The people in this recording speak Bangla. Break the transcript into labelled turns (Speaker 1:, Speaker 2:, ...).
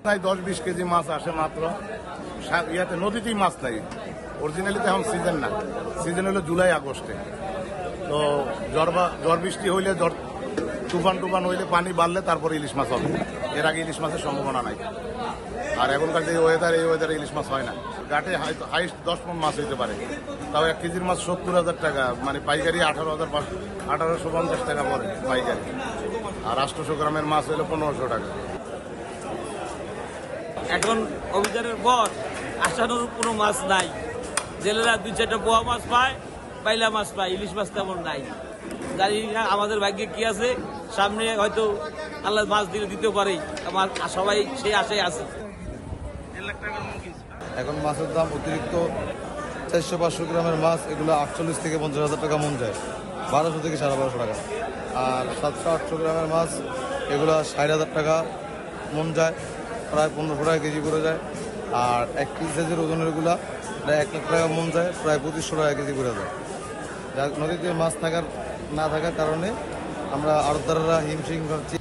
Speaker 1: প্রায় 10-20 কেজি মাছ আসে মাত্র। ইয়াতে নদীতেই মাছ নাই, অরিজিনালি তো এখন সিজন না, সিজন হলো জুলাই আগস্টে। তো ঝড় বৃষ্টি হইলে, তুফান হইলে, পানি বাড়লে তারপরে ইলিশ মাছ হবে। এর আগে ইলিশ মাছের সম্ভাবনা নাই। আর এখনকার যে ওয়েদার, এই ওয়েদারে ইলিশ মাছ হয় না। ঘাটে হাইস্ট 10 মণ মাছ হইতে পারে, তাও 1 কেজির মাছ 70,000 টাকা, মানে পাইকারি 1850 টাকা পড়ে পাইকারি। আর 800 গ্রামের মাছ হইলে 1500 টাকা।
Speaker 2: এখন অভিযানের পর আশানুরূপ কোনো মাছ নাই। জেলেরা 2-4টা পোয়া মাছ পায়, পাইলা মাছ পায়, ইলিশ মাছ তেমন নাই। জানি না আমাদের ভাগ্যে কি আছে, সামনে হয়তো আল্লাহ মাছ দিতে পারে। আমার সবাই সেই আশায় আছে।
Speaker 3: এখন মাছের দাম অতিরিক্ত। 400-500 গ্রামের মাছ এগুলো 48 থেকে 50,000 টাকা মন যায়, 1200 থেকে 1250 টাকা। আর 700-800 গ্রামের মাছ এগুলো 60,000 টাকা মন যায়, প্রায় 1500 টাকা কেজি করে যায়। আর 1 কেজি সাইজের ওজনের গুলা প্রায় 1 লাখ টাকা মন যায়, প্রায় 2500 টাকা কেজি করে যায়। নদীতে মাছ না থাকার কারণে আমরা আড়তদাররা হিমশিম খাচ্ছি।